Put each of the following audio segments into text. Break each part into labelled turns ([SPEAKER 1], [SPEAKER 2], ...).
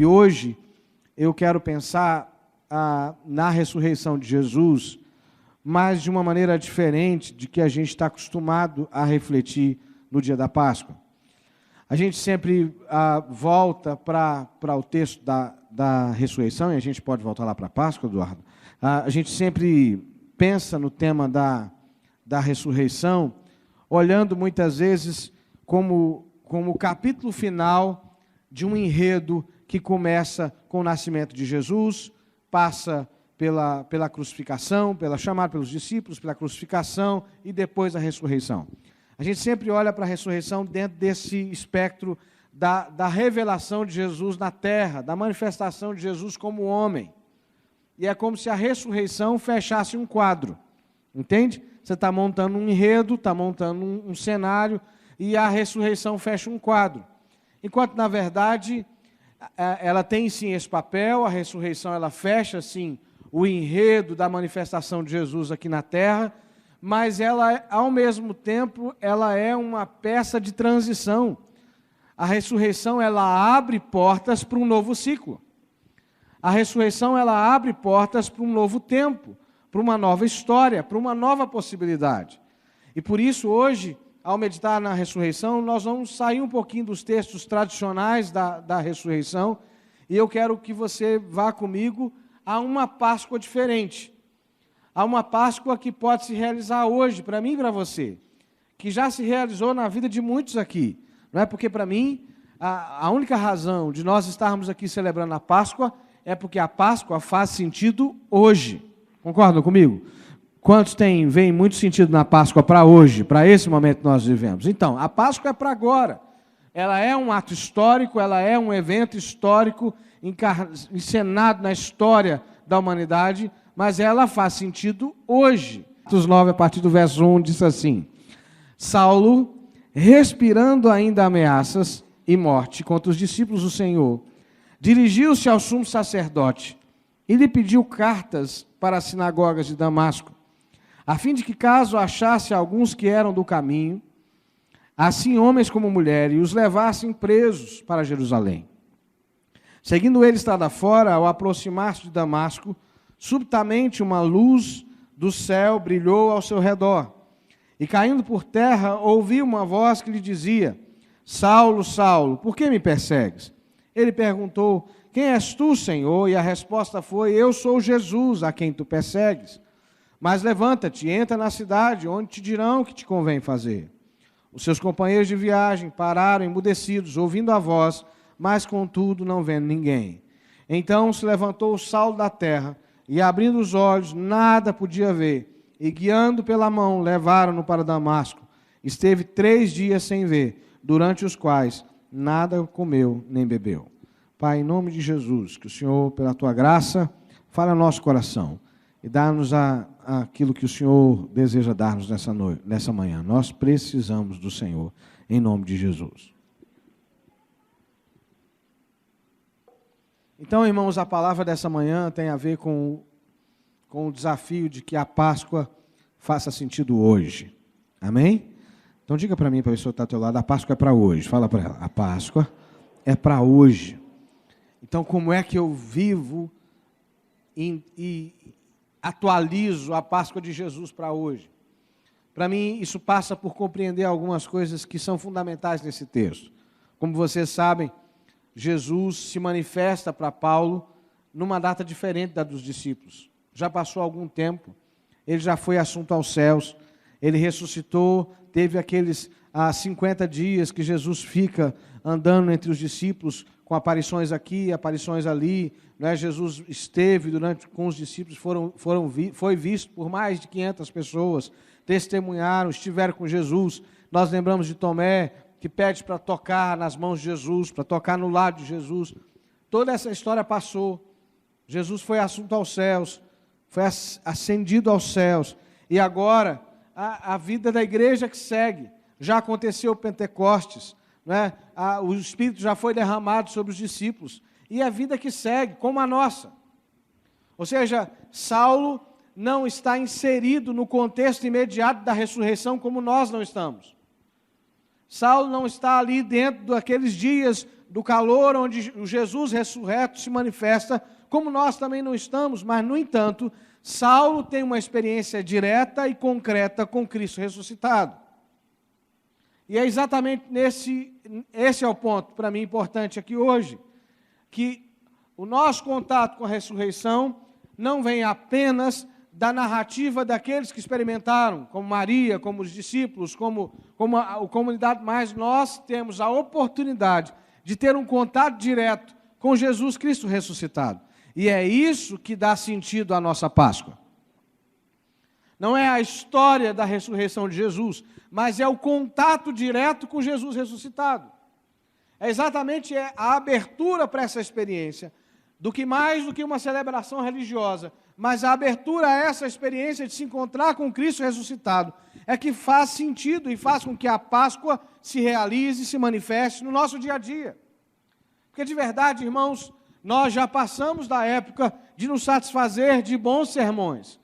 [SPEAKER 1] E hoje eu quero pensar na ressurreição de Jesus, mas de uma maneira diferente de que a gente está acostumado a refletir no dia da Páscoa. A gente sempre volta para o texto da ressurreição, e a gente pode voltar lá para a Páscoa, Eduardo. A gente sempre pensa no tema da ressurreição, olhando muitas vezes como o capítulo final de um enredo que começa com o nascimento de Jesus, passa pela crucificação, pela chamada pelos discípulos, pela crucificação e depois a ressurreição. A gente sempre olha para a ressurreição dentro desse espectro da revelação de Jesus na terra, da manifestação de Jesus como homem. E é como se a ressurreição fechasse um quadro, entende? Você está montando um enredo, está montando um cenário, e a ressurreição fecha um quadro. Enquanto, na verdade, ela tem sim esse papel, a ressurreição ela fecha sim o enredo da manifestação de Jesus aqui na terra, mas ela, ao mesmo tempo, ela é uma peça de transição. A ressurreição ela abre portas para um novo ciclo. A ressurreição ela abre portas para um novo tempo, para uma nova história, para uma nova possibilidade. E por isso, hoje, ao meditar na ressurreição, nós vamos sair um pouquinho dos textos tradicionais da ressurreição, e eu quero que você vá comigo a uma Páscoa diferente. Há uma Páscoa que pode se realizar hoje, para mim e para você, que já se realizou na vida de muitos aqui. Não é porque, para mim, a única razão de nós estarmos aqui celebrando a Páscoa é porque a Páscoa faz sentido hoje. Concordam comigo? Quantos veem muito sentido na Páscoa para hoje, para esse momento que nós vivemos? Então, a Páscoa é para agora. Ela é um ato histórico, ela é um evento histórico encenado na história da humanidade, mas ela faz sentido hoje. Atos 9, a partir do verso 1, diz assim: Saulo, respirando ainda ameaças e morte contra os discípulos do Senhor, dirigiu-se ao sumo sacerdote e lhe pediu cartas para as sinagogas de Damasco, a fim de que, caso achasse alguns que eram do caminho, assim homens como mulheres, os levassem presos para Jerusalém. Seguindo ele estrada fora, ao aproximar-se de Damasco, subitamente uma luz do céu brilhou ao seu redor, e caindo por terra, ouviu uma voz que lhe dizia: Saulo, Saulo, por que me persegues? Ele perguntou: Quem és tu, Senhor? E a resposta foi: Eu sou Jesus, a quem tu persegues. Mas levanta-te, entra na cidade, onde te dirão o que te convém fazer. Os seus companheiros de viagem pararam emudecidos, ouvindo a voz, mas contudo não vendo ninguém. Então se levantou Saulo da terra, e abrindo os olhos, nada podia ver, e guiando pela mão, levaram-no para Damasco. Esteve 3 dias sem ver, durante os quais nada comeu nem bebeu. Pai, em nome de Jesus, que o Senhor, pela Tua graça, fale ao nosso coração e dá-nos aquilo que o Senhor deseja dar-nos nessa manhã. Nós precisamos do Senhor, em nome de Jesus. Então, irmãos, a palavra dessa manhã tem a ver com o desafio de que a Páscoa faça sentido hoje. Amém? Então, diga para mim, para a pessoa que está ao teu lado, a Páscoa é para hoje. Fala para ela, a Páscoa é para hoje. Então, como é que eu vivo e atualizo a Páscoa de Jesus para hoje? Para mim, isso passa por compreender algumas coisas que são fundamentais nesse texto. Como vocês sabem, Jesus se manifesta para Paulo numa data diferente da dos discípulos. Já passou algum tempo, ele já foi assunto aos céus, ele ressuscitou, teve aqueles 50 dias que Jesus fica andando entre os discípulos, com aparições aqui, aparições ali, né? Jesus esteve com os discípulos, foi visto por mais de 500 pessoas, testemunharam, estiveram com Jesus. Nós lembramos de Tomé, que pede para tocar nas mãos de Jesus, para tocar no lado de Jesus. Toda essa história passou. Jesus foi assunto aos céus, foi ascendido aos céus, e agora a vida da igreja que segue. Já aconteceu o Pentecostes, né? O Espírito já foi derramado sobre os discípulos, e a vida que segue, como a nossa. Ou seja, Saulo não está inserido no contexto imediato da ressurreição como nós não estamos. Saulo não está ali dentro daqueles dias do calor onde o Jesus ressurreto se manifesta, como nós também não estamos, mas, no entanto, Saulo tem uma experiência direta e concreta com Cristo ressuscitado. E é exatamente esse é o ponto, para mim, importante aqui hoje, que o nosso contato com a ressurreição não vem apenas da narrativa daqueles que experimentaram, como Maria, como os discípulos, como a comunidade, mas nós temos a oportunidade de ter um contato direto com Jesus Cristo ressuscitado. E é isso que dá sentido à nossa Páscoa. Não é a história da ressurreição de Jesus, mas é o contato direto com Jesus ressuscitado. É exatamente a abertura para essa experiência, mais do que uma celebração religiosa, mas a abertura a essa experiência de se encontrar com Cristo ressuscitado é que faz sentido e faz com que a Páscoa se realize, se manifeste no nosso dia a dia. Porque de verdade, irmãos, nós já passamos da época de nos satisfazer de bons sermões.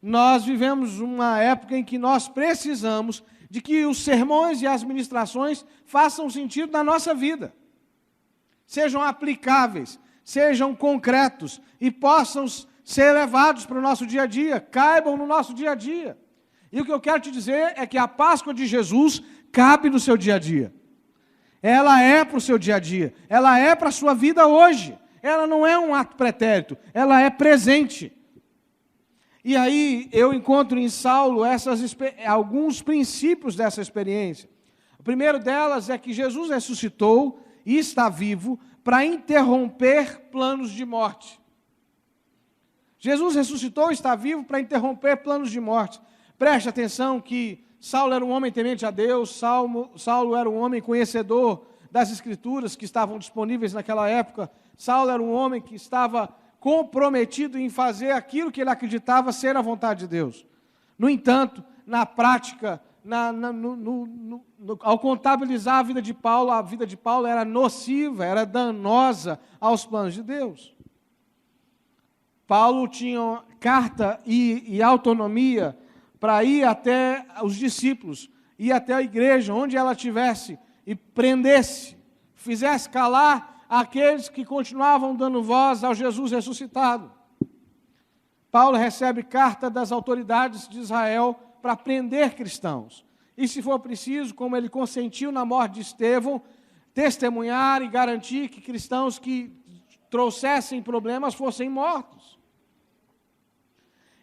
[SPEAKER 1] Nós vivemos uma época em que nós precisamos de que os sermões e as ministrações façam sentido na nossa vida. Sejam aplicáveis, sejam concretos e possam ser levados para o nosso dia a dia, caibam no nosso dia a dia. E o que eu quero te dizer é que a Páscoa de Jesus cabe no seu dia a dia. Ela é para o seu dia a dia, ela é para a sua vida hoje. Ela não é um ato pretérito, ela é presente. E aí eu encontro em Saulo alguns princípios dessa experiência. O primeiro delas é que Jesus ressuscitou e está vivo para interromper planos de morte. Jesus ressuscitou e está vivo para interromper planos de morte. Preste atenção que Saulo era um homem temente a Deus, Saulo era um homem conhecedor das Escrituras que estavam disponíveis naquela época. Saulo era um homem que estava comprometido em fazer aquilo que ele acreditava ser a vontade de Deus. No entanto, na prática, ao contabilizar a vida de Paulo era nociva, era danosa aos planos de Deus. Paulo tinha carta e autonomia para ir até os discípulos, ir até a igreja, onde ela estivesse, e prendesse, fizesse calar aqueles que continuavam dando voz ao Jesus ressuscitado. Paulo recebe carta das autoridades de Israel para prender cristãos. E, se for preciso, como ele consentiu na morte de Estevão, testemunhar e garantir que cristãos que trouxessem problemas fossem mortos.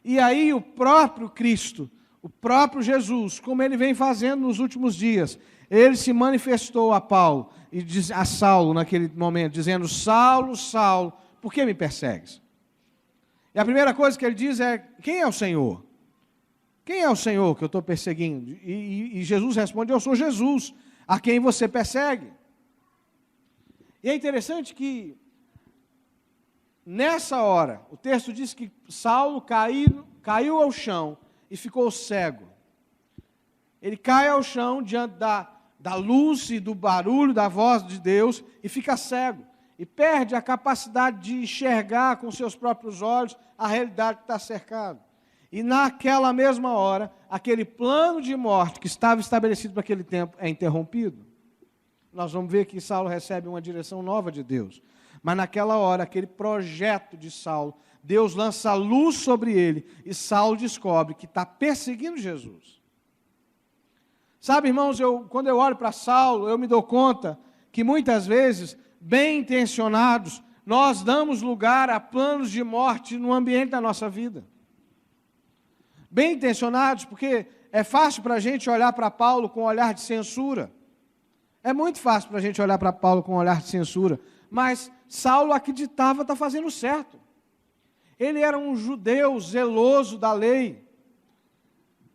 [SPEAKER 1] E aí o próprio Cristo, o próprio Jesus, como ele vem fazendo nos últimos dias, ele se manifestou a Paulo e a Saulo naquele momento, dizendo: Saulo, Saulo, por que me persegues? E a primeira coisa que ele diz é: quem é o Senhor? Quem é o Senhor que eu estou perseguindo? E Jesus responde: eu sou Jesus, a quem você persegue. E é interessante que, nessa hora, o texto diz que Saulo caiu ao chão e ficou cego. Ele cai ao chão diante da luz e do barulho da voz de Deus e fica cego. E perde a capacidade de enxergar com seus próprios olhos a realidade que está cercado. E naquela mesma hora, aquele plano de morte que estava estabelecido para aquele tempo é interrompido. Nós vamos ver que Saulo recebe uma direção nova de Deus. Mas naquela hora, aquele projeto de Saulo, Deus lança luz sobre ele e Saulo descobre que está perseguindo Jesus. Sabe, irmãos, quando eu olho para Saulo, eu me dou conta que muitas vezes, bem intencionados, nós damos lugar a planos de morte no ambiente da nossa vida. Bem intencionados, porque é fácil para a gente olhar para Paulo com um olhar de censura. É muito fácil para a gente olhar para Paulo com um olhar de censura. Mas Saulo acreditava estar fazendo certo. Ele era um judeu zeloso da lei,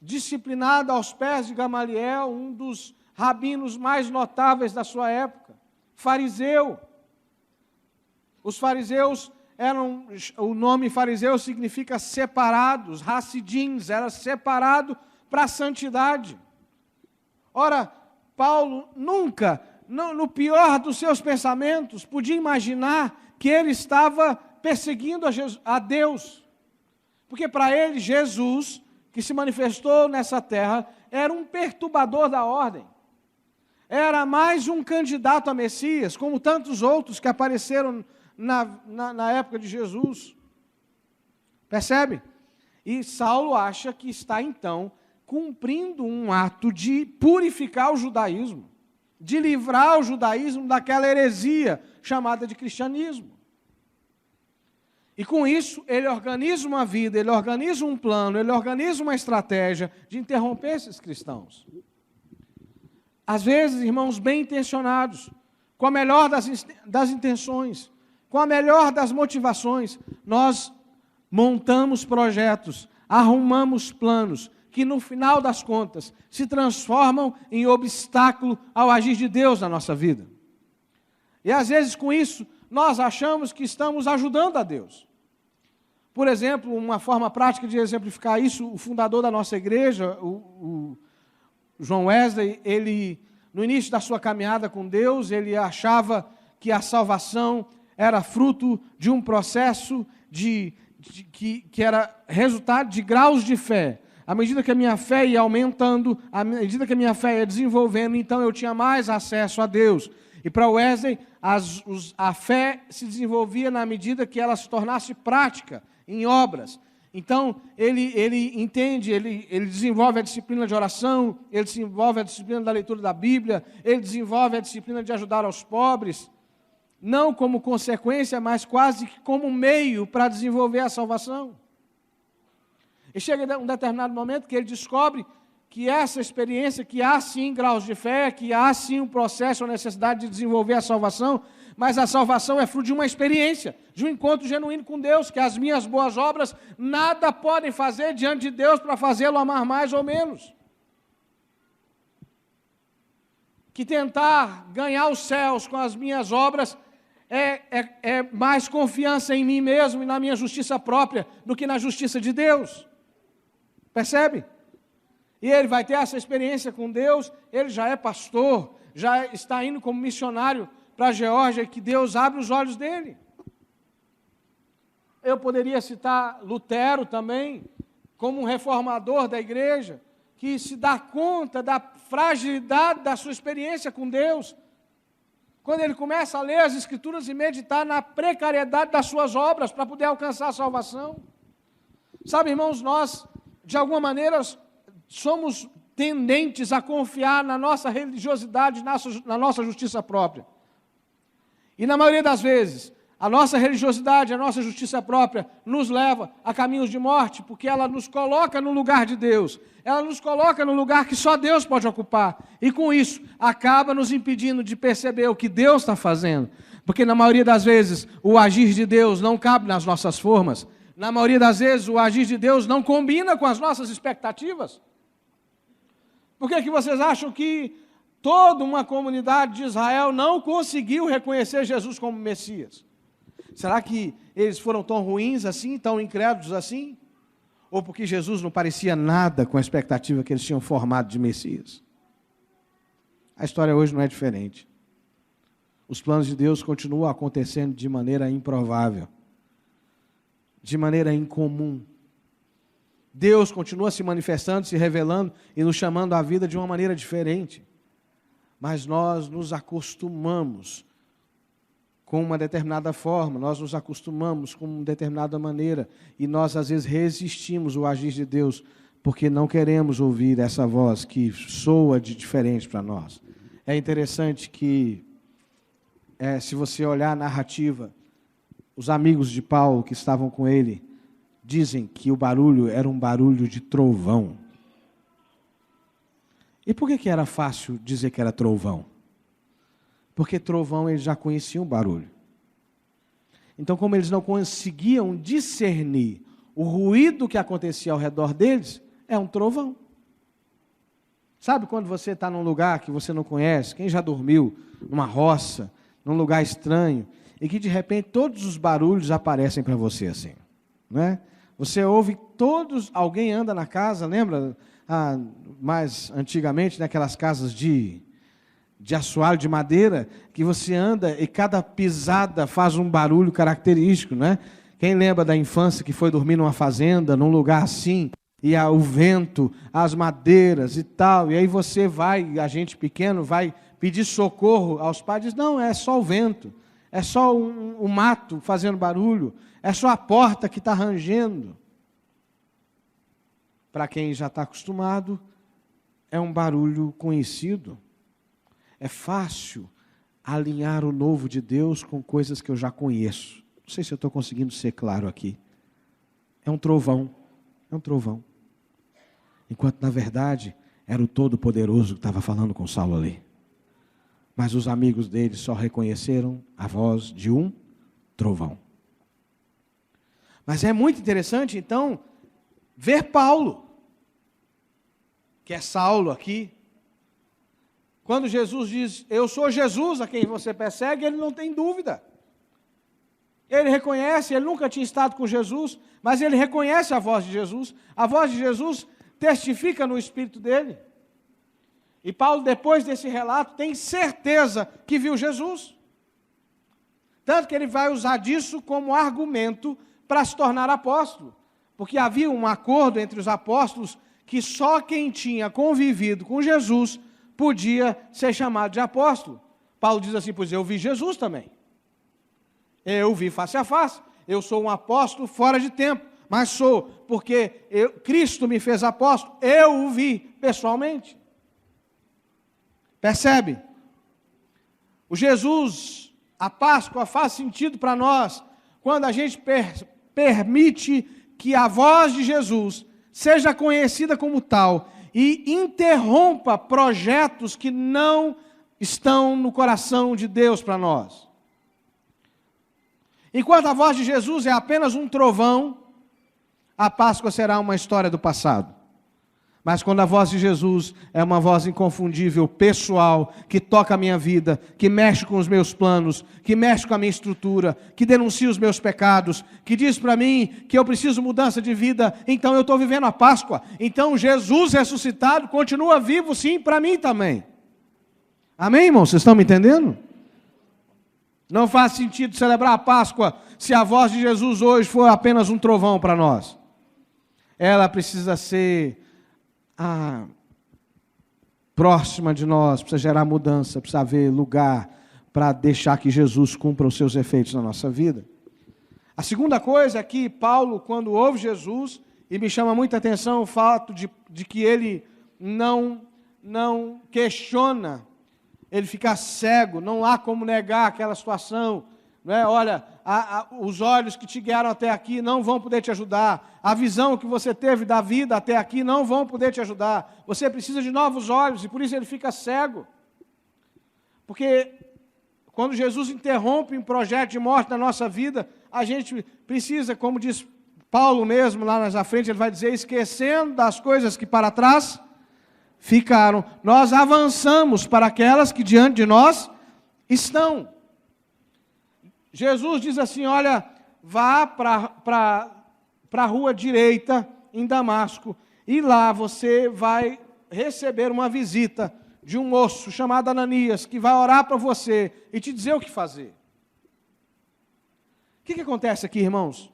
[SPEAKER 1] disciplinado aos pés de Gamaliel, um dos rabinos mais notáveis da sua época, fariseu. Os fariseus o nome fariseu significa separados, Hassidins, era separado para a santidade. Ora, Paulo nunca, no pior dos seus pensamentos, podia imaginar que ele estava perseguindo a Deus. Porque para ele, Jesus, que se manifestou nessa terra, era um perturbador da ordem. era mais um candidato a Messias, como tantos outros que apareceram na época de Jesus. Percebe? E Saulo acha que está, então, cumprindo um ato de purificar o judaísmo, de livrar o judaísmo daquela heresia chamada de cristianismo. E com isso, ele organiza uma vida, ele organiza um plano, ele organiza uma estratégia de interromper esses cristãos. Às vezes, irmãos bem intencionados, com a melhor das intenções, com a melhor das motivações, nós montamos projetos, arrumamos planos, que no final das contas se transformam em obstáculo ao agir de Deus na nossa vida. E às vezes com isso, nós achamos que estamos ajudando a Deus. Por exemplo, uma forma prática de exemplificar isso, o fundador da nossa igreja, o John Wesley, ele, no início da sua caminhada com Deus, ele achava que a salvação era fruto de um processo que era resultado de graus de fé. À medida que a minha fé ia aumentando, à medida que a minha fé ia desenvolvendo, então eu tinha mais acesso a Deus. E para Wesley, a fé se desenvolvia na medida que ela se tornasse prática, em obras. Então, ele entende, ele desenvolve a disciplina de oração, ele desenvolve a disciplina da leitura da Bíblia, ele desenvolve a disciplina de ajudar aos pobres, não como consequência, mas quase que como meio para desenvolver a salvação. E chega um determinado momento que ele descobre que essa experiência, que há sim graus de fé, que há sim um processo, uma necessidade de desenvolver a salvação, mas a salvação é fruto de uma experiência, de um encontro genuíno com Deus, que as minhas boas obras nada podem fazer diante de Deus para fazê-lo amar mais ou menos. Que tentar ganhar os céus com as minhas obras é mais confiança em mim mesmo e na minha justiça própria do que na justiça de Deus. Percebe? E ele vai ter essa experiência com Deus, ele já é pastor, já está indo como missionário para a Geórgia, que Deus abre os olhos dele. Eu poderia citar Lutero também, como um reformador da igreja, que se dá conta da fragilidade da sua experiência com Deus, quando ele começa a ler as Escrituras e meditar na precariedade das suas obras para poder alcançar a salvação. Sabe, irmãos, nós, de alguma maneira, somos tendentes a confiar na nossa religiosidade, na nossa justiça própria. E na maioria das vezes, a nossa religiosidade, a nossa justiça própria nos leva a caminhos de morte, porque ela nos coloca no lugar de Deus, ela nos coloca no lugar que só Deus pode ocupar, e com isso, acaba nos impedindo de perceber o que Deus está fazendo, porque na maioria das vezes, o agir de Deus não cabe nas nossas formas, na maioria das vezes, o agir de Deus não combina com as nossas expectativas. Por que vocês acham que toda uma comunidade de Israel não conseguiu reconhecer Jesus como Messias? Será que eles foram tão ruins assim, tão incrédulos assim? Ou porque Jesus não parecia nada com a expectativa que eles tinham formado de Messias? A história hoje não é diferente. Os planos de Deus continuam acontecendo de maneira improvável, de maneira incomum. Deus continua se manifestando, se revelando e nos chamando à vida de uma maneira diferente. Mas nós nos acostumamos com uma determinada forma, nós nos acostumamos com uma determinada maneira, e nós às vezes resistimos ao agir de Deus, porque não queremos ouvir essa voz que soa de diferente para nós. É interessante que, se você olhar a narrativa, os amigos de Paulo que estavam com ele, dizem que o barulho era um barulho de trovão. E por que era fácil dizer que era trovão? Porque trovão eles já conheciam o barulho. Então, como eles não conseguiam discernir o ruído que acontecia ao redor deles, é um trovão. Sabe quando você está num lugar que você não conhece, quem já dormiu numa roça, num lugar estranho, e que de repente todos os barulhos aparecem para você assim, não é? Você ouve alguém anda na casa, lembra? Mais antigamente, naquelas casas de assoalho de madeira, que você anda e cada pisada faz um barulho característico, né? Quem lembra da infância que foi dormir numa fazenda, num lugar assim, e o vento, as madeiras e tal, e aí você vai, a gente pequeno, vai pedir socorro aos pais, diz, não, é só o vento, é só o mato fazendo barulho, é só a porta que está rangendo. Para quem já está acostumado, é um barulho conhecido. É fácil alinhar o novo de Deus com coisas que eu já conheço. Não sei se eu estou conseguindo ser claro aqui. É um trovão. É um trovão. Enquanto, na verdade, era o Todo-Poderoso que estava falando com Saulo ali. Mas os amigos dele só reconheceram a voz de um trovão. Mas é muito interessante, então, ver Paulo, que é Saulo aqui. Quando Jesus diz, eu sou Jesus a quem você persegue, ele não tem dúvida. Ele reconhece, ele nunca tinha estado com Jesus, mas ele reconhece a voz de Jesus. A voz de Jesus testifica no espírito dele. E Paulo, depois desse relato, tem certeza que viu Jesus. Tanto que ele vai usar disso como argumento para se tornar apóstolo. Porque havia um acordo entre os apóstolos que só quem tinha convivido com Jesus podia ser chamado de apóstolo. Paulo diz assim, pois eu vi Jesus também. Eu vi face a face. Eu sou um apóstolo fora de tempo, mas sou, porque Cristo me fez apóstolo, eu o vi pessoalmente. Percebe? O Jesus, a Páscoa faz sentido para nós quando a gente permite que a voz de Jesus seja conhecida como tal e interrompa projetos que não estão no coração de Deus para nós. Enquanto a voz de Jesus é apenas um trovão, a Páscoa será uma história do passado. Mas quando a voz de Jesus é uma voz inconfundível, pessoal, que toca a minha vida, que mexe com os meus planos, que mexe com a minha estrutura, que denuncia os meus pecados, que diz para mim que eu preciso mudança de vida, então eu estou vivendo a Páscoa. Então Jesus ressuscitado continua vivo sim para mim também. Amém, irmãos? Vocês estão me entendendo? Não faz sentido celebrar a Páscoa se a voz de Jesus hoje for apenas um trovão para nós. Ela precisa ser próxima de nós, precisa gerar mudança, precisa haver lugar para deixar que Jesus cumpra os seus efeitos na nossa vida. A segunda coisa é que Paulo, quando ouve Jesus, e me chama muita atenção o fato de que ele não questiona, ele fica cego, não há como negar aquela situação, não é? Olha, os olhos que te guiaram até aqui não vão poder te ajudar, a visão que você teve da vida até aqui não vão poder te ajudar, você precisa de novos olhos, e por isso ele fica cego. Porque quando Jesus interrompe um projeto de morte na nossa vida, a gente precisa, como diz Paulo mesmo lá na frente, ele vai dizer, esquecendo das coisas que para trás ficaram, nós avançamos para aquelas que diante de nós estão. Jesus diz assim, olha, vá para a rua direita em Damasco, e lá você vai receber uma visita de um moço chamado Ananias, que vai orar para você e te dizer o que fazer. O que acontece aqui, irmãos?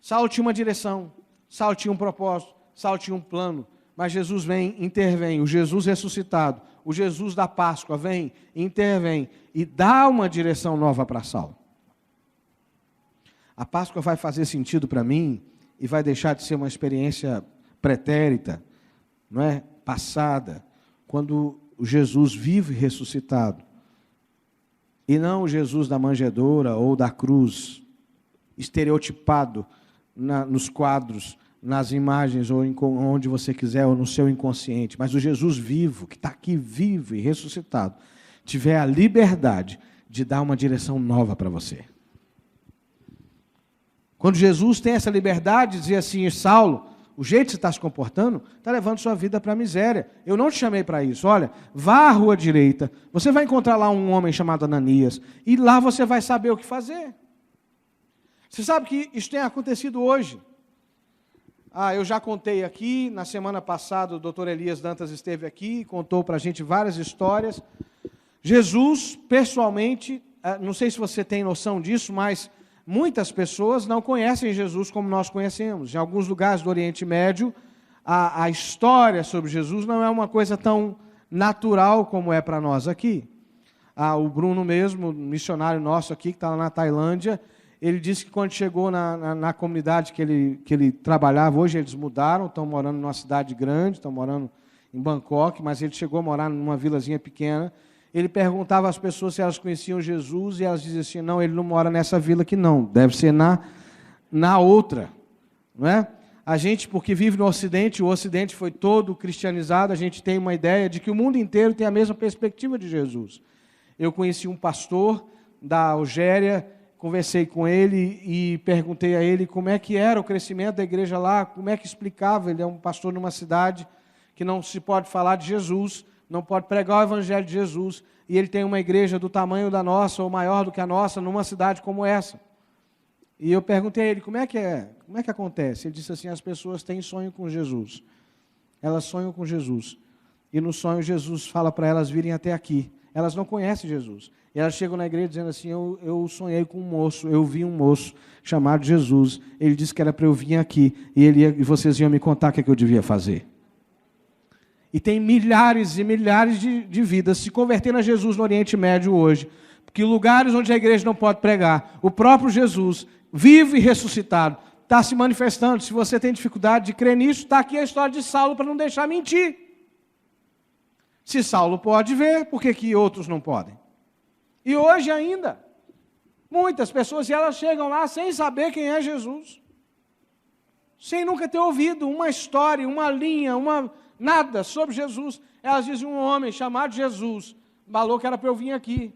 [SPEAKER 1] Saulo tinha uma direção, Saulo tinha um propósito, Saulo tinha um plano, mas Jesus vem, intervém, o Jesus ressuscitado, o Jesus da Páscoa vem, intervém e dá uma direção nova para Saulo. A Páscoa vai fazer sentido para mim e vai deixar de ser uma experiência pretérita, não é? Passada, quando o Jesus vivo e ressuscitado, e não o Jesus da manjedoura ou da cruz, estereotipado nos quadros, nas imagens, ou onde você quiser, ou no seu inconsciente, mas o Jesus vivo, que está aqui vivo e ressuscitado, tiver a liberdade de dar uma direção nova para você. Quando Jesus tem essa liberdade de dizer assim, Saulo, o jeito que você está se comportando, está levando sua vida para a miséria. Eu não te chamei para isso. Olha, vá à rua direita, você vai encontrar lá um homem chamado Ananias, e lá você vai saber o que fazer. Você sabe que isso tem acontecido hoje. Eu já contei aqui, na semana passada o doutor Elias Dantas esteve aqui, contou para a gente várias histórias. Jesus, pessoalmente, não sei se você tem noção disso, mas muitas pessoas não conhecem Jesus como nós conhecemos. Em alguns lugares do Oriente Médio, a história sobre Jesus não é uma coisa tão natural como é para nós aqui. O Bruno mesmo, missionário nosso aqui, que está lá na Tailândia, ele disse que quando chegou na comunidade que ele trabalhava, hoje eles mudaram, estão morando numa cidade grande, estão morando em Bangkok, mas ele chegou a morar numa vilazinha pequena. Ele perguntava às pessoas se elas conheciam Jesus, e elas diziam assim, não, ele não mora nessa vila aqui não, deve ser na outra. Não é? A gente, porque vive no Ocidente, o Ocidente foi todo cristianizado, a gente tem uma ideia de que o mundo inteiro tem a mesma perspectiva de Jesus. Eu conheci um pastor da Algéria, conversei com ele e perguntei a ele como é que era o crescimento da igreja lá, como é que explicava. Ele é um pastor numa cidade que não se pode falar de Jesus, não pode pregar o evangelho de Jesus, e ele tem uma igreja do tamanho da nossa, ou maior do que a nossa, numa cidade como essa. E eu perguntei a ele, como é que acontece? Ele disse assim, as pessoas têm sonho com Jesus. Elas sonham com Jesus. E no sonho Jesus fala para elas virem até aqui. Elas não conhecem Jesus. E elas chegam na igreja dizendo assim, eu sonhei com um moço, eu vi um moço chamado Jesus. Ele disse que era para eu vir aqui, e vocês iam me contar o que eu devia fazer. E tem milhares e milhares de vidas se convertendo a Jesus no Oriente Médio hoje. Porque lugares onde a igreja não pode pregar, o próprio Jesus, vivo e ressuscitado, está se manifestando. Se você tem dificuldade de crer nisso, está aqui a história de Saulo para não deixar mentir. Se Saulo pode ver, por que outros não podem? E hoje ainda, muitas pessoas, e elas chegam lá sem saber quem é Jesus. Sem nunca ter ouvido uma história, uma linha, nada sobre Jesus. Elas dizem, um homem chamado Jesus falou que era para eu vir aqui,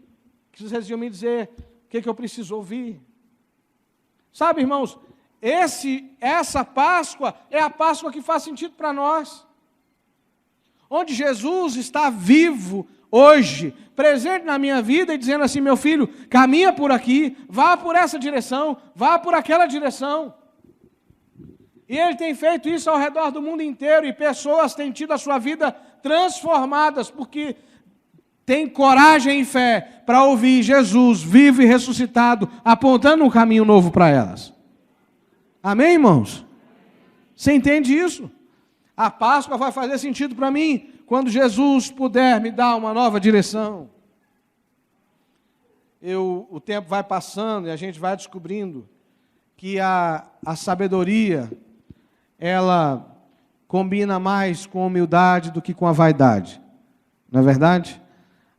[SPEAKER 1] que vocês iam me dizer o que eu preciso ouvir. Sabe, irmãos, essa Páscoa é a Páscoa que faz sentido para nós. Onde Jesus está vivo hoje, presente na minha vida e dizendo assim, meu filho, caminha por aqui, vá por essa direção, vá por aquela direção. E Ele tem feito isso ao redor do mundo inteiro, e pessoas têm tido a sua vida transformadas, porque têm coragem e fé para ouvir Jesus vivo e ressuscitado, apontando um caminho novo para elas. Amém, irmãos? Você entende isso? A Páscoa vai fazer sentido para mim quando Jesus puder me dar uma nova direção. O tempo vai passando e a gente vai descobrindo que a sabedoria, ela combina mais com a humildade do que com a vaidade. Não é verdade?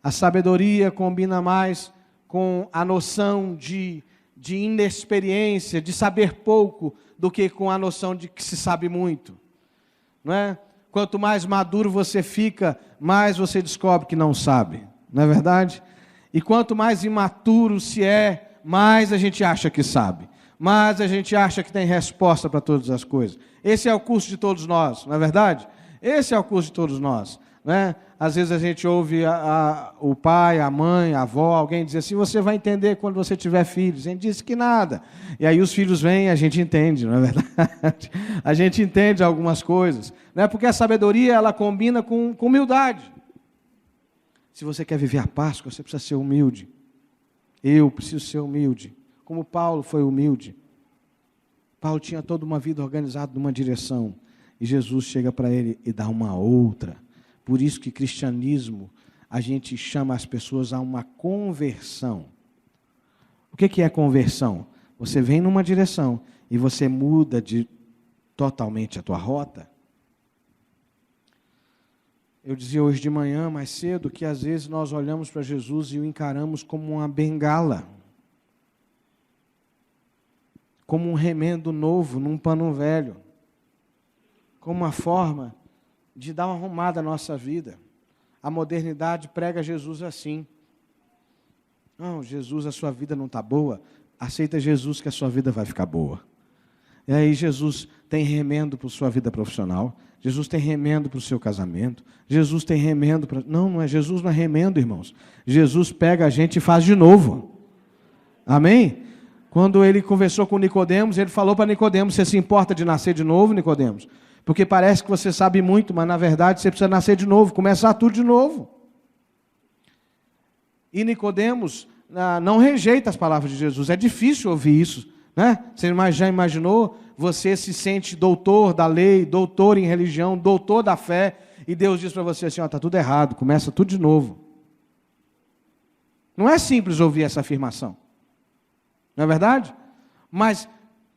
[SPEAKER 1] A sabedoria combina mais com a noção de inexperiência, de saber pouco, do que com a noção de que se sabe muito. Não é? Quanto mais maduro você fica, mais você descobre que não sabe. Não é verdade? E quanto mais imaturo se é, mais a gente acha que sabe. Mais a gente acha que tem resposta para todas as coisas. Esse é o curso de todos nós, não é verdade? Esse é o curso de todos nós. Né? Às vezes a gente ouve o pai, a mãe, a avó, alguém dizer assim, você vai entender quando você tiver filhos. A gente diz que nada. E aí os filhos vêm e a gente entende, não é verdade? A gente entende algumas coisas. Né? Porque a sabedoria, ela combina com humildade. Se você quer viver a Páscoa, você precisa ser humilde. Eu preciso ser humilde. Como Paulo foi humilde. Paulo tinha toda uma vida organizada numa direção. E Jesus chega para ele e dá uma outra. Por isso que cristianismo, a gente chama as pessoas a uma conversão. O que é conversão? Você vem numa direção e você muda totalmente a tua rota. Eu dizia hoje de manhã, mais cedo, que às vezes nós olhamos para Jesus e o encaramos como uma bengala. Como um remendo novo num pano velho. Como uma forma de dar uma arrumada à nossa vida. A modernidade prega Jesus assim. Não, Jesus, a sua vida não está boa. Aceita Jesus que a sua vida vai ficar boa. E aí Jesus tem remendo para a sua vida profissional. Jesus tem remendo para o seu casamento. Jesus tem remendo para... Não é Jesus, não é remendo, irmãos. Jesus pega a gente e faz de novo. Amém? Quando ele conversou com Nicodemos, ele falou para Nicodemos, você se importa de nascer de novo, Nicodemos? Porque parece que você sabe muito, mas na verdade você precisa nascer de novo, começar tudo de novo. E Nicodemos, não rejeita as palavras de Jesus. É difícil ouvir isso, né? Você já imaginou? Você se sente doutor da lei, doutor em religião, doutor da fé, e Deus diz para você assim, está tudo errado, começa tudo de novo. Não é simples ouvir essa afirmação. Não é verdade? Mas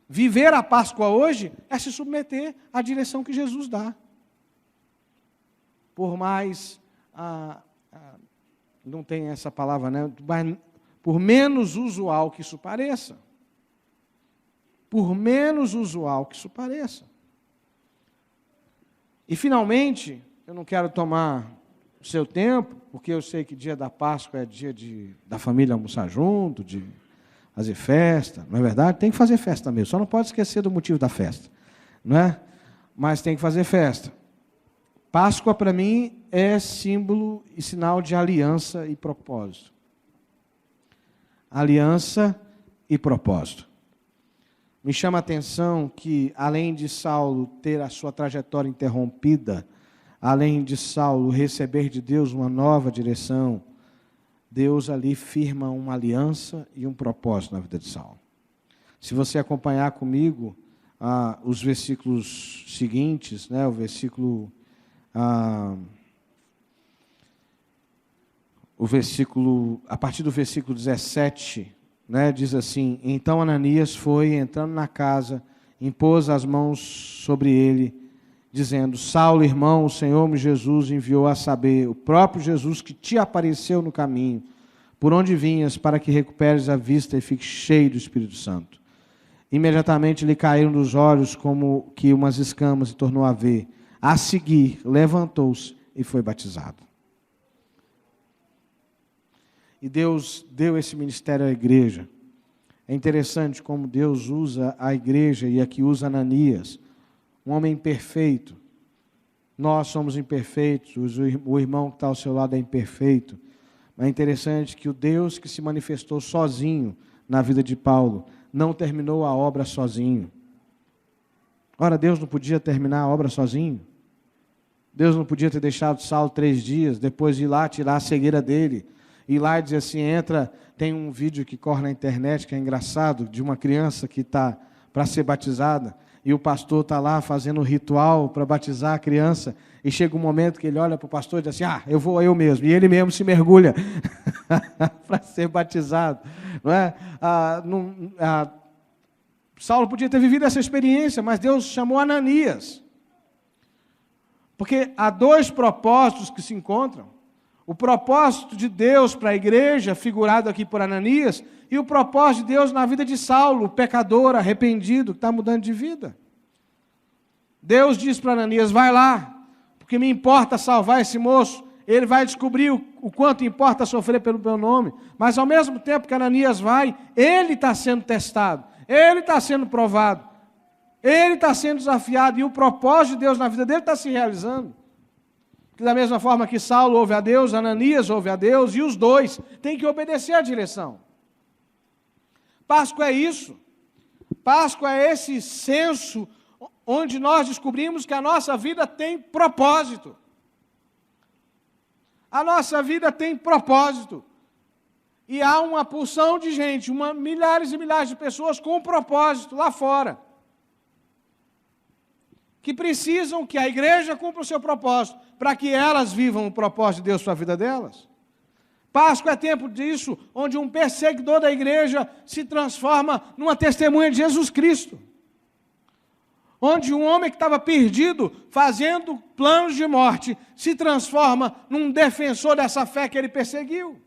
[SPEAKER 1] viver a Páscoa hoje é se submeter à direção que Jesus dá. Por mais, não tem essa palavra, né? Mas, por menos usual que isso pareça. Por menos usual que isso pareça. E finalmente, eu não quero tomar o seu tempo, porque eu sei que dia da Páscoa é dia da família almoçar junto, de fazer festa, não é verdade? Tem que fazer festa mesmo, só não pode esquecer do motivo da festa, não é? Mas tem que fazer festa. Páscoa, para mim, é símbolo e sinal de aliança e propósito. Aliança e propósito. Me chama a atenção que, além de Saulo ter a sua trajetória interrompida, além de Saulo receber de Deus uma nova direção, Deus ali firma uma aliança e um propósito na vida de Saulo. Se você acompanhar comigo os versículos seguintes, né, a partir do versículo 17, né, diz assim, então Ananias foi, entrando na casa, impôs as mãos sobre ele, dizendo, Saulo, irmão, o Senhor Jesus enviou a saber, o próprio Jesus que te apareceu no caminho, por onde vinhas, para que recuperes a vista e fiques cheio do Espírito Santo. Imediatamente lhe caíram dos olhos como que umas escamas e tornou a ver. A seguir, levantou-se e foi batizado. E Deus deu esse ministério à igreja. É interessante como Deus usa a igreja, e aqui usa Ananias, um homem perfeito. Nós somos imperfeitos, o irmão que está ao seu lado é imperfeito. Mas é interessante que o Deus que se manifestou sozinho na vida de Paulo, não terminou a obra sozinho. Ora, Deus não podia terminar a obra sozinho? Deus não podia ter deixado Saulo 3 dias, depois ir lá tirar a cegueira dele, ir lá e dizer assim, entra, tem um vídeo que corre na internet, que é engraçado, de uma criança que está para ser batizada, e o pastor está lá fazendo o ritual para batizar a criança, e chega um momento que ele olha para o pastor e diz assim, eu vou eu mesmo, e ele mesmo se mergulha para ser batizado. Não é? Saulo podia ter vivido essa experiência, mas Deus chamou Ananias. Porque há 2 propósitos que se encontram. O propósito de Deus para a igreja, figurado aqui por Ananias, e o propósito de Deus na vida de Saulo, o pecador, arrependido, que está mudando de vida. Deus diz para Ananias, vai lá, porque me importa salvar esse moço, ele vai descobrir o quanto importa sofrer pelo meu nome, mas ao mesmo tempo que Ananias vai, ele está sendo testado, ele está sendo provado, ele está sendo desafiado, e o propósito de Deus na vida dele está se realizando. Que da mesma forma que Saulo ouve a Deus, Ananias ouve a Deus, e os 2 têm que obedecer à direção. Páscoa é isso. Páscoa é esse senso onde nós descobrimos que a nossa vida tem propósito. A nossa vida tem propósito. E há uma porção de gente, milhares e milhares de pessoas com propósito lá fora, que precisam que a igreja cumpra o seu propósito, para que elas vivam o propósito de Deus para a vida delas. Páscoa é tempo disso, onde um perseguidor da igreja se transforma numa testemunha de Jesus Cristo. Onde um homem que estava perdido, fazendo planos de morte, se transforma num defensor dessa fé que ele perseguiu.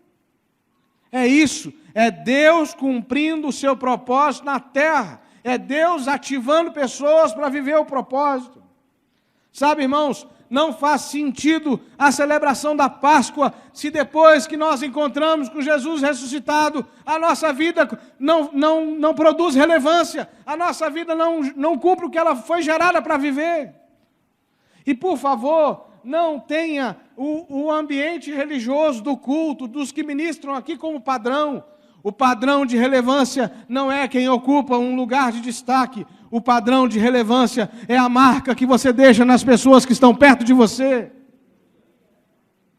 [SPEAKER 1] É isso, é Deus cumprindo o seu propósito na terra. É Deus ativando pessoas para viver o propósito. Sabe, irmãos, não faz sentido a celebração da Páscoa se depois que nós encontramos com Jesus ressuscitado, a nossa vida não produz relevância, a nossa vida não cumpre o que ela foi gerada para viver. E, por favor, não tenha o ambiente religioso do culto, dos que ministram aqui como padrão. O padrão de relevância não é quem ocupa um lugar de destaque. O padrão de relevância é a marca que você deixa nas pessoas que estão perto de você.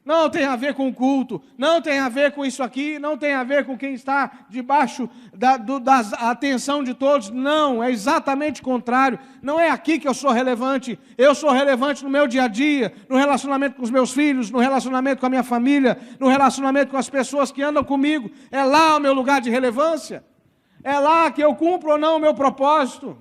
[SPEAKER 1] não tem a ver com o culto, não tem a ver com isso aqui, não tem a ver com quem está debaixo da atenção de todos. Não, é exatamente o contrário. Não é aqui que eu sou relevante no meu dia a dia, no relacionamento com os meus filhos, no relacionamento com a minha família, no relacionamento com as pessoas que andam comigo. É lá o meu lugar de relevância. É lá que eu cumpro ou não o meu propósito.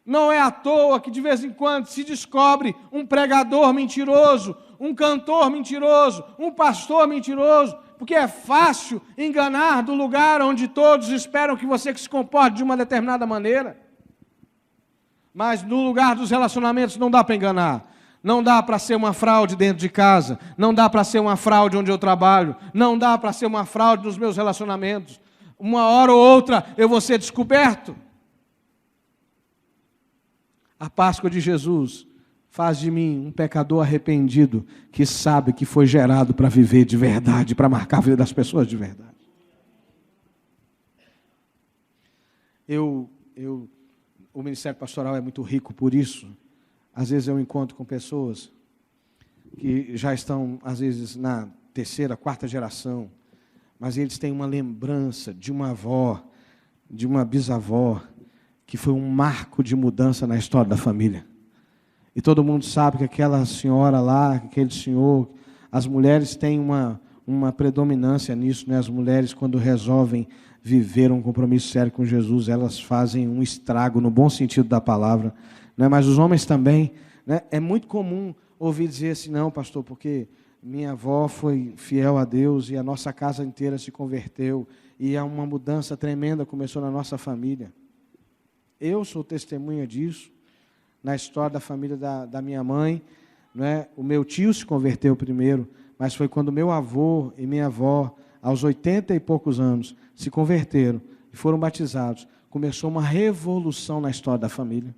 [SPEAKER 1] Não é à toa que de vez em quando se descobre um pregador mentiroso, um cantor mentiroso, um pastor mentiroso, porque é fácil enganar do lugar onde todos esperam que você se comporte de uma determinada maneira. Mas no lugar dos relacionamentos não dá para enganar. Não dá para ser uma fraude dentro de casa, não dá para ser uma fraude onde eu trabalho, não dá para ser uma fraude nos meus relacionamentos. Uma hora ou outra eu vou ser descoberto. A Páscoa de Jesus faz de mim um pecador arrependido que sabe que foi gerado para viver de verdade, para marcar a vida das pessoas de verdade. O Ministério Pastoral é muito rico por isso. Às vezes eu encontro com pessoas que já estão, às vezes, na terceira, quarta geração, mas eles têm uma lembrança de uma avó, de uma bisavó, que foi um marco de mudança na história da família. E todo mundo sabe que aquela senhora lá, aquele senhor, as mulheres têm uma predominância nisso, né? As mulheres, quando resolvem viver um compromisso sério com Jesus, elas fazem um estrago, no bom sentido da palavra, né? Mas os homens também, né? É muito comum ouvir dizer assim, não, pastor, porque minha avó foi fiel a Deus e a nossa casa inteira se converteu e uma mudança tremenda começou na nossa família. Eu sou testemunha disso, na história da família da minha mãe, né? O meu tio se converteu primeiro, mas foi quando meu avô e minha avó, aos 80 e poucos anos, se converteram e foram batizados. Começou uma revolução na história da família.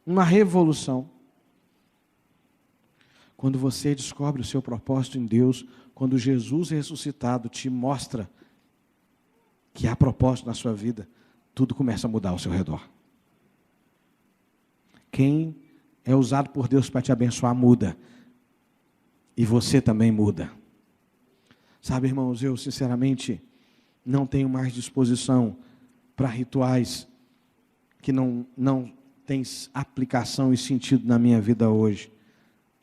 [SPEAKER 1] Uma revolução. Quando você descobre o seu propósito em Deus, quando Jesus ressuscitado te mostra que há propósito na sua vida, tudo começa a mudar ao seu redor. Quem é usado por Deus para te abençoar, muda. E você também muda. Sabe, irmãos, eu sinceramente não tenho mais disposição para rituais que não têm aplicação e sentido na minha vida hoje.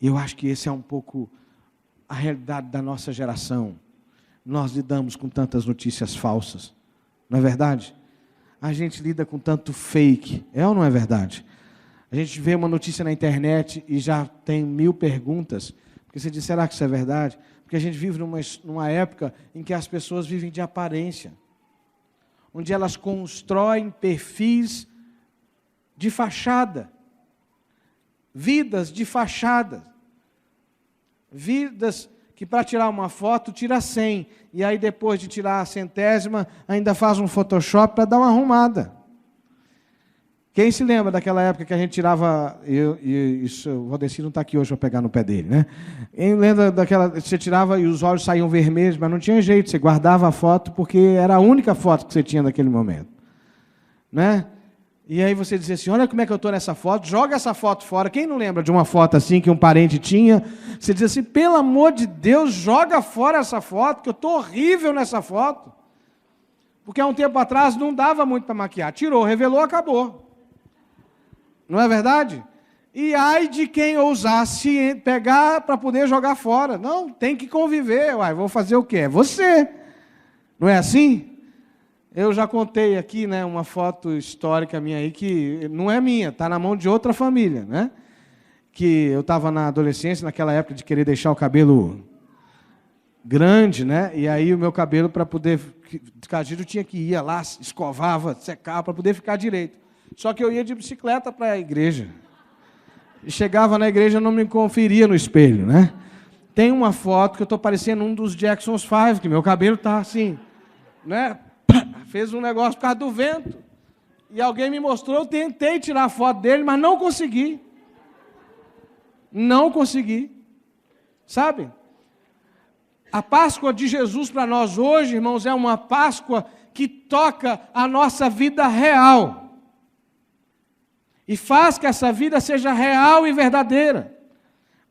[SPEAKER 1] E eu acho que esse é um pouco a realidade da nossa geração. Nós lidamos com tantas notícias falsas, não é verdade? A gente lida com tanto fake, é ou não é verdade? A gente vê uma notícia na internet e já tem 1000 perguntas, porque você diz, será que isso é verdade? Porque a gente vive numa época em que as pessoas vivem de aparência, onde elas constroem perfis de fachada, vidas de fachada, vidas que para tirar uma foto tira 100, e aí depois de tirar a 100ª, ainda faz um Photoshop para dar uma arrumada. Quem se lembra daquela época que a gente tirava, o Valdeci não está aqui hoje para pegar no pé dele, né? Quem lembra daquela, você tirava e os olhos saíam vermelhos, mas não tinha jeito, você guardava a foto porque era a única foto que você tinha naquele momento, né? E aí você dizia assim, olha como é que eu estou nessa foto, joga essa foto fora. Quem não lembra de uma foto assim que um parente tinha? Você dizia assim, pelo amor de Deus, joga fora essa foto, que eu estou horrível nessa foto. Porque há um tempo atrás não dava muito para maquiar. Tirou, revelou, acabou. Não é verdade? E ai de quem ousasse pegar para poder jogar fora. Não, tem que conviver. Uai, vou fazer o quê? É você. Não é assim? Eu já contei aqui, né, uma foto histórica minha aí, que não é minha, está na mão de outra família, né? Que eu estava na adolescência, naquela época de querer deixar o cabelo grande, né? E aí o meu cabelo, para poder ficar direito, eu tinha que ir lá, escovava, secava, para poder ficar direito. Só que eu ia de bicicleta para a igreja. E chegava na igreja, eu não me conferia no espelho, né? Tem uma foto que eu estou parecendo um dos Jackson's 5, que meu cabelo está assim, né? Fez um negócio por causa do vento. E alguém me mostrou, eu tentei tirar a foto dele, mas não consegui. Não consegui. Sabe? A Páscoa de Jesus para nós hoje, irmãos, é uma Páscoa que toca a nossa vida real. E faz que essa vida seja real e verdadeira.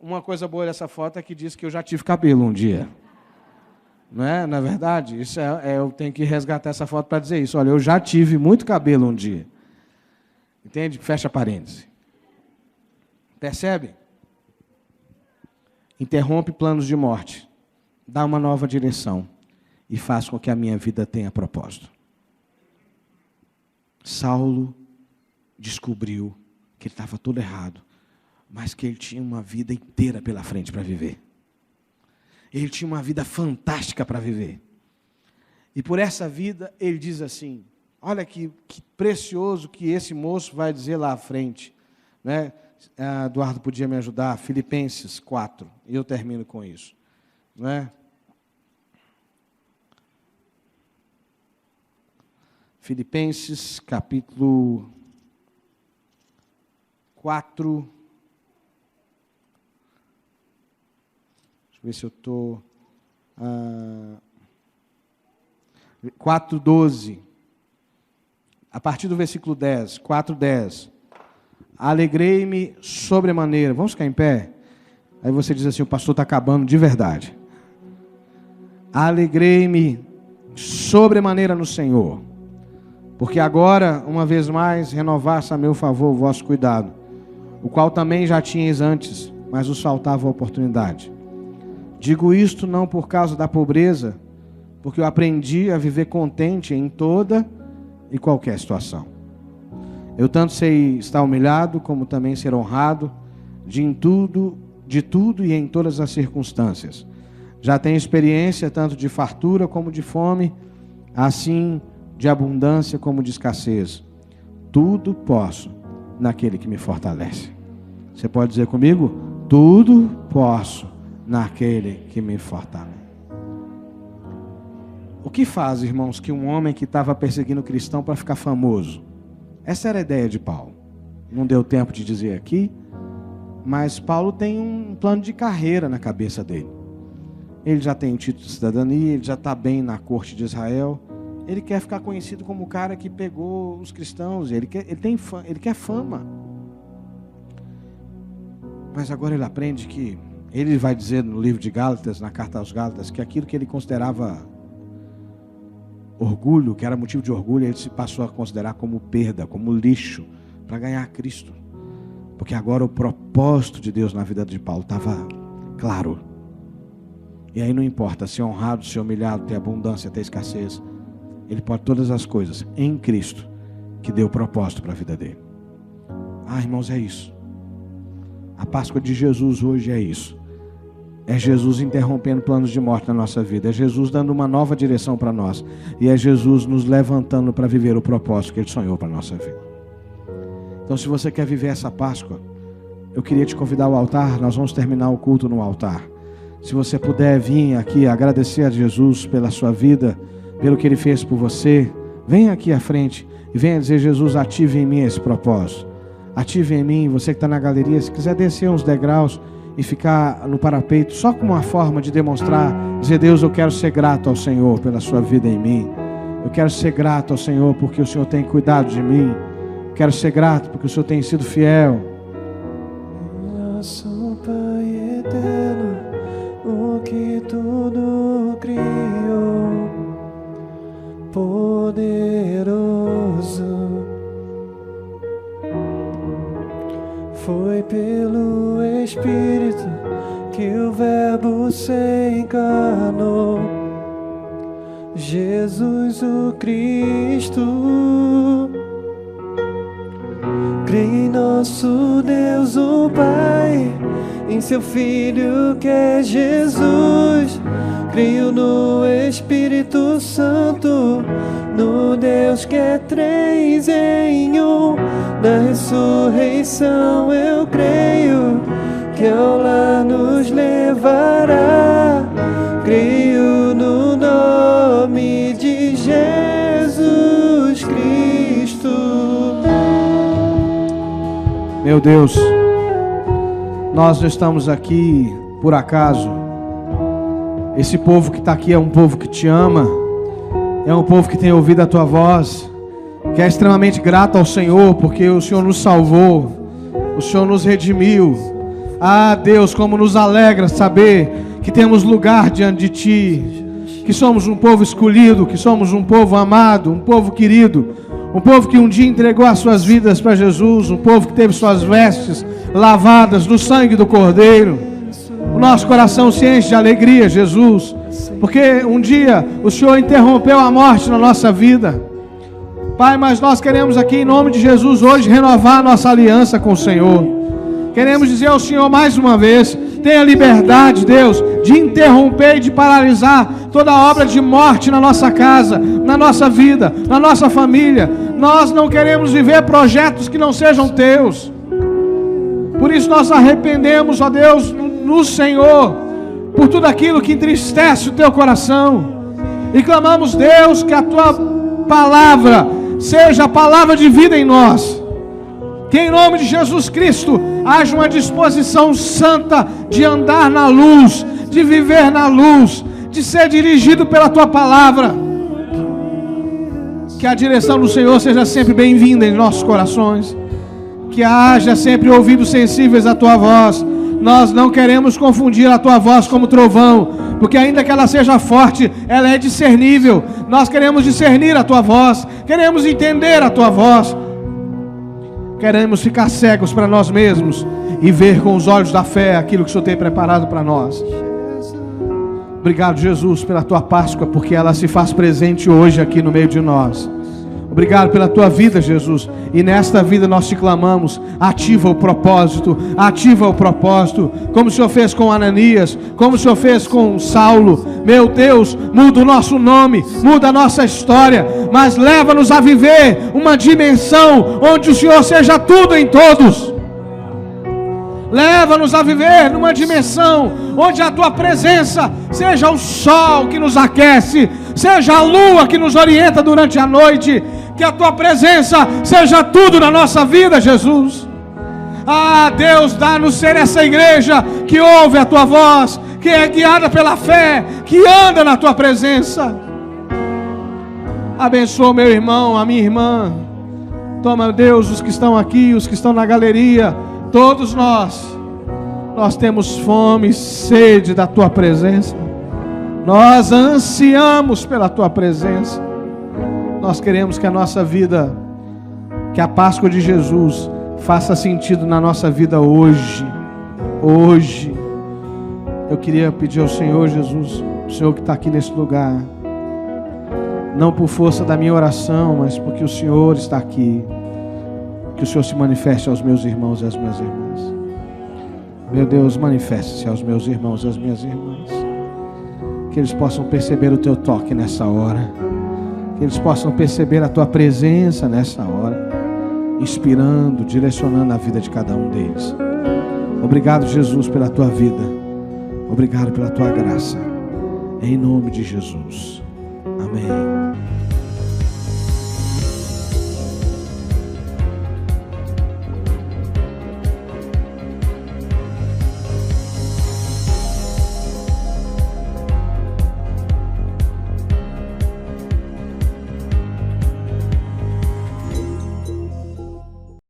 [SPEAKER 1] uma coisa boa dessa foto é que diz que eu já tive cabelo um dia. Não é? Na verdade, isso eu tenho que resgatar essa foto para dizer isso. Olha, eu já tive muito cabelo um dia. Entende? Fecha parêntese. Percebe? Interrompe planos de morte. Dá uma nova direção. E faz com que a minha vida tenha propósito. Saulo descobriu que ele estava todo errado, mas que ele tinha uma vida inteira pela frente para viver. Ele tinha uma vida fantástica para viver. E por essa vida, ele diz assim, olha que precioso que esse moço vai dizer lá à frente. Né? Eduardo podia me ajudar, Filipenses 4, e eu termino com isso. Né? Filipenses, capítulo 4. Deixa eu ver se eu estou... 4:12. A partir do versículo 10. 4:10. Alegrei-me sobremaneira. Vamos ficar em pé? Aí você diz assim, o pastor está acabando de verdade. Alegrei-me sobremaneira no Senhor. Porque agora, uma vez mais, renovasse a meu favor o vosso cuidado, o qual também já tinhais antes, mas os faltava a oportunidade. Digo isto não por causa da pobreza, porque eu aprendi a viver contente em toda e qualquer situação. Eu tanto sei estar humilhado, como também ser honrado, de tudo e em todas as circunstâncias. Já tenho experiência tanto de fartura como de fome, assim de abundância como de escassez. Tudo posso naquele que me fortalece. Você pode dizer comigo? Tudo posso naquele que me fortalece. O que faz, irmãos, que um homem que estava perseguindo o cristão para ficar famoso? Essa era a ideia de Paulo. Não deu tempo de dizer aqui, mas Paulo tem um plano de carreira na cabeça dele. Ele já tem o título de cidadania, ele já está bem na corte de Israel. Ele quer ficar conhecido como o cara que pegou os cristãos. Ele quer fama. Mas agora ele aprende que... Ele vai dizer no livro de Gálatas, na carta aos Gálatas, que aquilo que ele considerava orgulho, que era motivo de orgulho, ele se passou a considerar como perda, como lixo, para ganhar Cristo. Porque agora o propósito de Deus na vida de Paulo estava claro. E aí não importa ser honrado, ser humilhado, ter abundância, ter escassez. Ele pode todas as coisas em Cristo, que deu propósito para a vida dele. Irmãos, é isso. A Páscoa de Jesus hoje é isso. É Jesus interrompendo planos de morte na nossa vida. É Jesus dando uma nova direção para nós. E é Jesus nos levantando para viver o propósito que Ele sonhou para a nossa vida. Então, se você quer viver essa Páscoa, eu queria te convidar ao altar. Nós vamos terminar o culto no altar. Se você puder vir aqui agradecer a Jesus pela sua vida, pelo que Ele fez por você, venha aqui à frente e venha dizer: Jesus, ative em mim esse propósito. Ative em mim. Você que está na galeria, se quiser descer uns degraus e ficar no parapeito, só como uma forma de demonstrar, dizer: Deus, eu quero ser grato ao Senhor pela sua vida em mim. Eu quero ser grato ao Senhor porque o Senhor tem cuidado de mim. Eu quero ser grato porque o Senhor tem sido fiel.
[SPEAKER 2] Nosso Pai eterno, o que tudo criou, poderoso, foi pelo Espírito que o Verbo se encarnou, Jesus o Cristo. Creio em nosso Deus o Pai, em seu Filho que é Jesus. Creio no Espírito Santo, no Deus que é três em um. Na ressurreição eu creio, que ao lar nos levará. Creio no nome de Jesus Cristo.
[SPEAKER 1] Meu Deus, nós não estamos aqui por acaso. Esse povo que está aqui é um povo que te ama, é um povo que tem ouvido a tua voz, que é extremamente grato ao Senhor, porque o Senhor nos salvou, o Senhor nos redimiu. Ah, Deus, como nos alegra saber que temos lugar diante de Ti, que somos um povo escolhido, que somos um povo amado, um povo querido, um povo que um dia entregou as suas vidas para Jesus, um povo que teve suas vestes lavadas no sangue do Cordeiro. O nosso coração se enche de alegria, Jesus, porque um dia o Senhor interrompeu a morte na nossa vida. Pai, mas nós queremos aqui em nome de Jesus hoje renovar a nossa aliança com o Senhor. Queremos dizer ao Senhor mais uma vez: tenha liberdade, Deus, de interromper e de paralisar toda obra de morte na nossa casa, na nossa vida, na nossa família. Nós não queremos viver projetos que não sejam teus. Por isso nós arrependemos, ó Deus, no Senhor, por tudo aquilo que entristece o teu coração. E clamamos, Deus, que a tua palavra seja a palavra de vida em nós. Que em nome de Jesus Cristo haja uma disposição santa de andar na luz, de viver na luz, de ser dirigido pela tua palavra. Que a direção do Senhor seja sempre bem-vinda em nossos corações. Que haja sempre ouvidos sensíveis à tua voz. Nós não queremos confundir a tua voz como trovão, porque ainda que ela seja forte, ela é discernível. Nós queremos discernir a tua voz, queremos entender a tua voz. Queremos ficar cegos para nós mesmos e ver com os olhos da fé aquilo que o Senhor tem preparado para nós. Obrigado, Jesus, pela tua Páscoa, porque ela se faz presente hoje aqui no meio de nós. Obrigado pela tua vida, Jesus. E nesta vida nós te clamamos: ativa o propósito, ativa o propósito, como o Senhor fez com Ananias, como o Senhor fez com Saulo. Meu Deus, muda o nosso nome, muda a nossa história, mas leva-nos a viver uma dimensão onde o Senhor seja tudo em todos. Leva-nos a viver numa dimensão onde a tua presença seja o sol que nos aquece, seja a lua que nos orienta durante a noite. Que a tua presença seja tudo na nossa vida, Jesus. Ah, Deus, dá-nos ser essa igreja que ouve a tua voz, que é guiada pela fé, que anda na tua presença. Abençoa meu irmão, a minha irmã. Toma, Deus, os que estão aqui, os que estão na galeria, todos nós temos fome e sede da tua presença. Nós ansiamos pela tua presença. Nós queremos que a nossa vida, que a Páscoa de Jesus faça sentido na nossa vida hoje. Hoje. Eu queria pedir ao Senhor Jesus, o Senhor que está aqui nesse lugar, não por força da minha oração, mas porque o Senhor está aqui, que o Senhor se manifeste aos meus irmãos e às minhas irmãs. Meu Deus, manifeste-se aos meus irmãos e às minhas irmãs, que eles possam perceber o teu toque nessa hora, que eles possam perceber a tua presença nessa hora, inspirando, direcionando a vida de cada um deles. Obrigado, Jesus, pela tua vida. Obrigado pela tua graça. Em nome de Jesus. Amém.